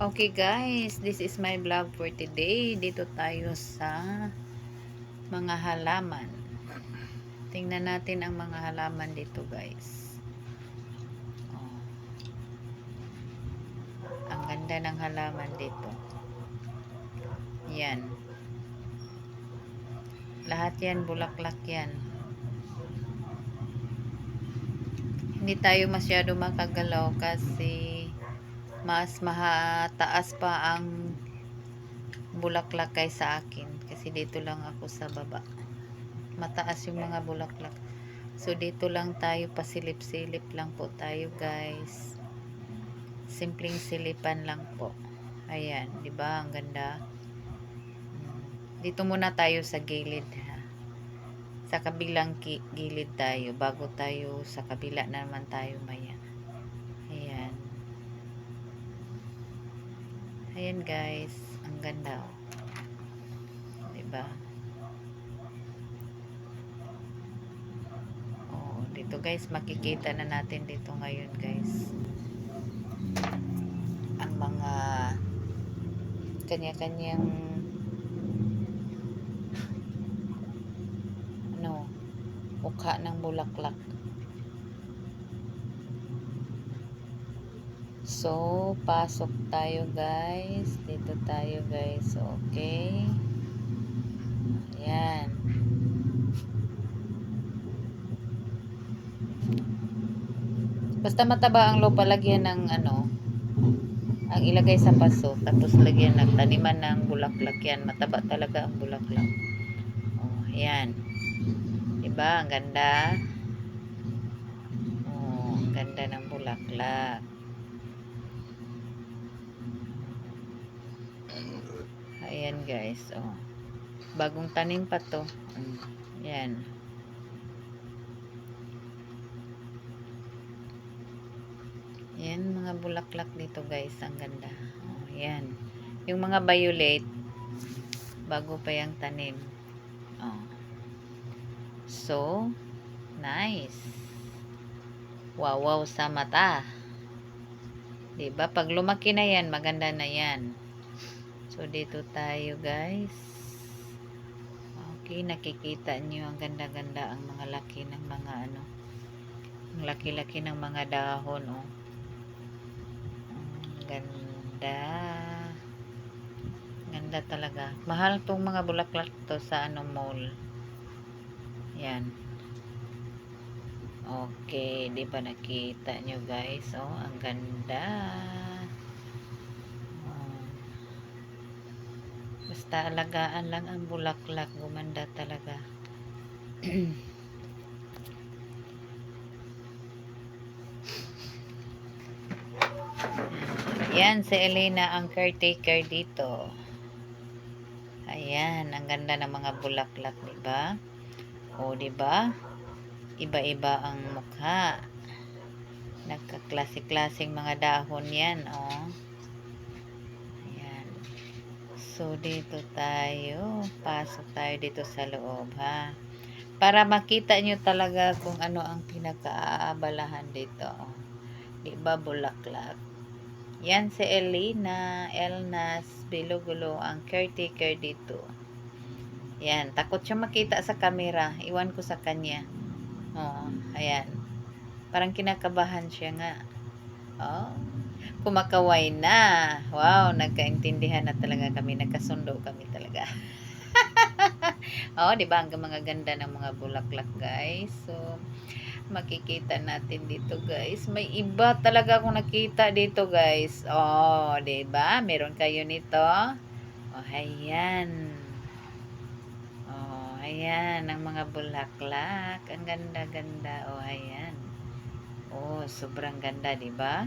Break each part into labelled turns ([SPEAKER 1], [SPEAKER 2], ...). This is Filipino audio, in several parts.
[SPEAKER 1] Okay guys, this is my vlog for today. Dito tayo sa mga halaman. Tingnan natin ang mga halaman dito guys. Oh, ang ganda ng halaman dito. Yan. Lahat yan, bulaklak yan. Hindi tayo masyado makagalaw kasi mas mataas pa ang bulaklak kaysa akin. Kasi dito lang ako sa baba. Mataas yung mga bulaklak. So dito lang tayo, pasilip-silip lang po tayo guys. Simpleng silipan lang po. Ayan, 'di ba? Ang ganda. Dito muna tayo sa gilid ha. Sa kabilang gilid tayo bago tayo sa kabila na naman tayo maya. Ayan. Ayan guys, ang ganda oh. 'Di ba? Oh, dito guys makikita na natin dito ngayon guys. Ang mga kanya-kanyang mukha ng bulaklak. So, pasok tayo guys. Dito tayo guys. Okay. Ayan. Basta mataba ang lupa, lagyan ng ang ilagay sa paso. Tapos lagyan ng taniman ng bulaklak yan. Mataba talaga ang bulaklak. Oh, ayan. Diba? Ang ganda. Oh, ang ganda ng bulaklak. Ayan guys. Oh. Bagong tanim pa to. Ayan. Yan, mga bulaklak dito guys. Ang ganda. Oh, yan. Yung mga violet, bago pa yung tanim. Oh. So, nice. Wow, wow sa mata. Diba? Pag lumaki na yan, maganda na yan. So, dito tayo guys. Okay, nakikita nyo ang ganda-ganda ang mga laki ng mga ang laki-laki ng mga dahon. Oh. Ganda. Ganda talaga. Mahal tong mga bulaklak to sa mall. Yan. Okay, di ba nakita nyo guys? Oh, ang ganda. Oh. Basta alagaan lang ang bulaklak, gumanda talaga. Yan, si Elena ang caretaker dito. Ayan, ang ganda ng mga bulaklak, di ba? O, di ba? Iba-iba ang mukha. Nagkaklase-klaseng mga dahon yan, oh. Ayan. So, dito tayo. Pasok tayo dito sa loob, ha? Para makita nyo talaga kung ano ang pinakaabalahan dito, oh. Di ba, bulaklak? Yan si Elnas Bilogulo, ang caretaker dito. Yan, takot siya makita sa camera. Iwan ko sa kanya. Oh, ayan. Parang kinakabahan siya nga. Oh, kumakaway na. Wow, nagkaintindihan na talaga kami. Nagkasundo kami talaga. Oh, di ba? Ang mga ganda ng mga bulaklak, guys. So, makikita natin dito guys, may iba talaga akong nakita dito guys. Oh, 'di ba? Meron kayo nito. Oh, ayan. Oh, ayan ang mga bulaklak. Ang ganda-ganda. Oh, ayan. Oh, sobrang ganda, 'di ba?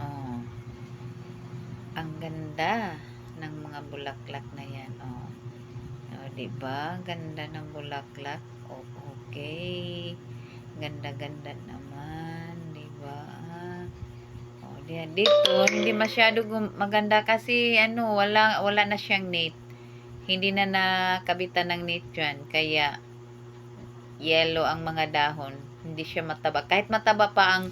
[SPEAKER 1] Oh. Ang ganda ng mga bulaklak na 'yan. Oh. Oh, 'di ba? Ganda ng bulaklak. Oh, okay. Ganda-ganda naman, 'di ba? Oh, diyan dito hindi masyado maganda kasi wala na siyang net. Hindi na nakabitan ng net 'yan, kaya yellow ang mga dahon. Hindi siya mataba. Kahit mataba pa ang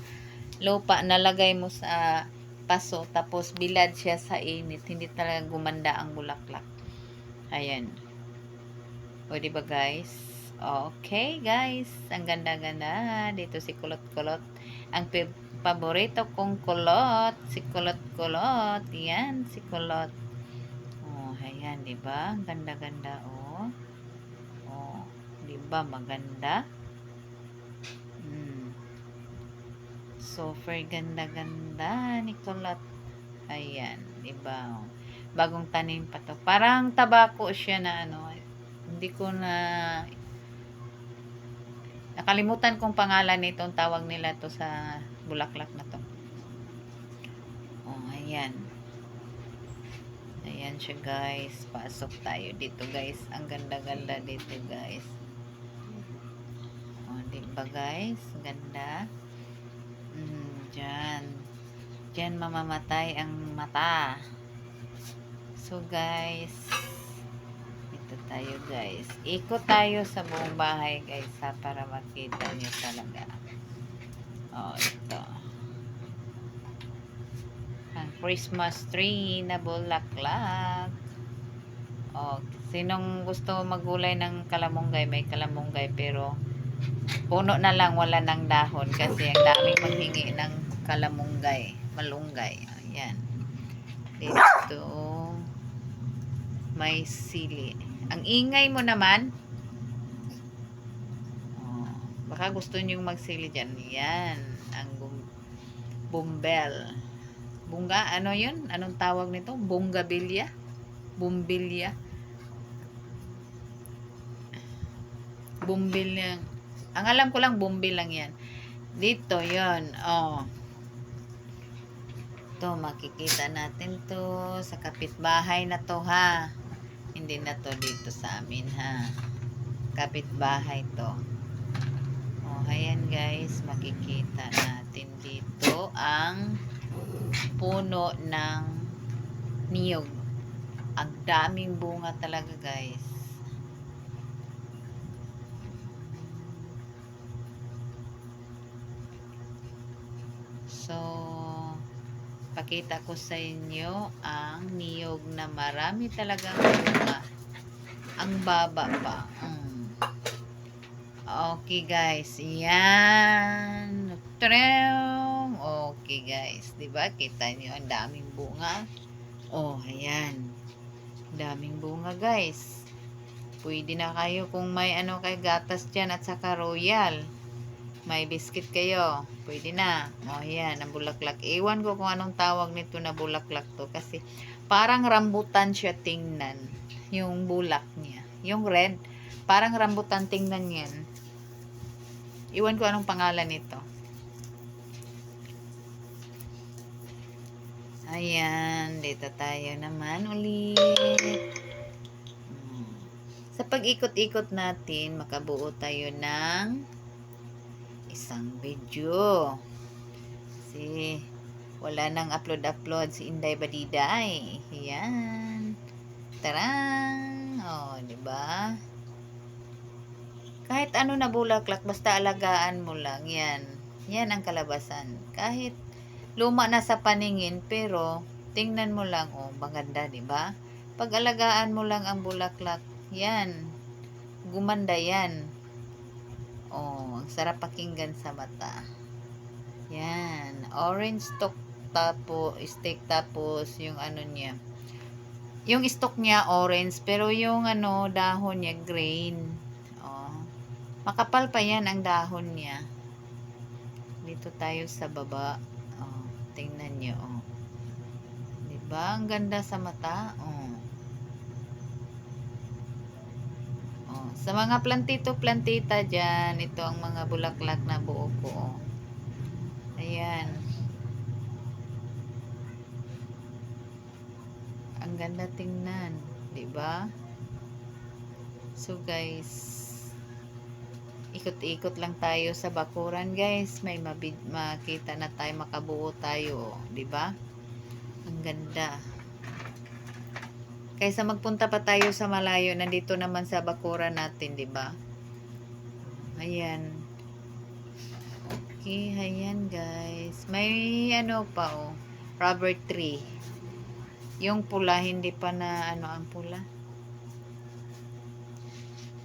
[SPEAKER 1] lupa nalagay mo sa paso, tapos bilad siya sa init. Hindi talaga gumanda ang bulaklak. Ayan. O, diba guys? Okay, guys. Ang ganda-ganda. Dito si Kulot-Kulot. Ang paborito kong kulot. Si Kulot-Kulot. Yan, si Kulot. Oh, ayan, diba? Ang ganda-ganda, oh. Oh, diba? Maganda. Super ganda-ganda ni Kulot. Ayan, diba? Bagong tanim pa to. Parang tabako siya na ano. Hindi ko na nakalimutan kong pangalan nito. Ang tawag nila to sa bulaklak na to. Oh, ayan. Ayan siya guys. Pasok tayo dito guys. Ang ganda-ganda dito guys. Oh, diba guys? Ganda. Diyan. Diyan mamamatay ang mata. So guys, ito tayo guys. Ikot tayo sa buong bahay guys ha, para makita nyo talaga. Oh, ito. Ang Christmas tree na bulaklak. Oh, sinong gusto magulay ng kalamunggay? May kalamunggay pero puno na lang, wala ng dahon kasi ang daming maghingi ng kalamunggay, malunggay. Ayan. Dito may sili. Ang ingay mo naman. Oh, baka gusto niyo magsili dyan. Yan. Ang bumbel. Bunga, ano yun? Anong tawag nito? Bungabilya? Bumbilya? Bumbil yan. Ang alam ko lang, bumbil lang yan. Dito, yun. Oh. Ito, makikita natin to sa kapitbahay na to, ha. Hindi na to dito sa amin, ha. Kapitbahay to. Oh, ayan guys, makikita natin dito ang puno ng niyog. Ang daming bunga talaga guys. So, pakita ko sa inyo ang niyog na marami talagang bunga. Ang baba pa. Okay guys, yan. Okay guys, 'di ba? Kita niyo ang daming bunga. Oh, ayan. Daming bunga guys. Pwede na kayo kung may ano kay gatas diyan at saka royal. May biscuit kayo. Pwede na. Oh, ayan, ang bulaklak. Iwan ko kung anong tawag nito na bulaklak to kasi parang rambutan siya tingnan. Yung bulak niya. Yung red, parang rambutan tingnan yan. Iwan ko anong pangalan nito. Ayan, dito tayo naman ulit. Sa pag-ikot-ikot natin, makabuo tayo ng isang video. Kasi wala nang upload si Inday Badiday. Ayan. Tarang! Oh, 'di ba? Kahit ano na bulaklak, basta alagaan mo lang 'yan. 'Yan ang kalabasan. Kahit luma na sa paningin, pero tingnan mo lang, oh, maganda, 'di ba? Pag-alagaan mo lang ang bulaklak, 'yan. Gumanda 'yan. Oh, ang sarap pakinggan sa mata. Yan, orange stick tapos yung ano niya. Yung stalk niya orange pero yung ano dahon niya green. Oh. Makapal pa 'yan ang dahon niya. Dito tayo sa baba. Oh, tingnan niyo, oh. 'Di ba? Ang ganda sa mata. Oh. Sa mga plantito-plantita dyan, ito ang mga bulaklak na buo ko. Ayan. Ang ganda tingnan. Diba? So guys, ikot-ikot lang tayo sa bakuran guys. May makita na tayo, makabuo tayo. Diba? Ang ganda. Kaysa magpunta pa tayo sa malayo, nandito naman sa bakuran natin, 'di ba? Ayan. Okay, ayan guys. May ano pa oh. rubber tree. Yung pula, hindi pa na ano ang pula.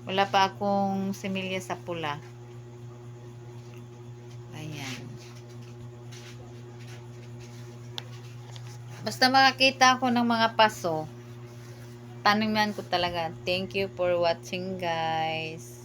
[SPEAKER 1] Wala pa akong similya sa pula. Ayan. Basta makakita ako ng mga paso, taniman ko talaga. Thank you for watching, guys.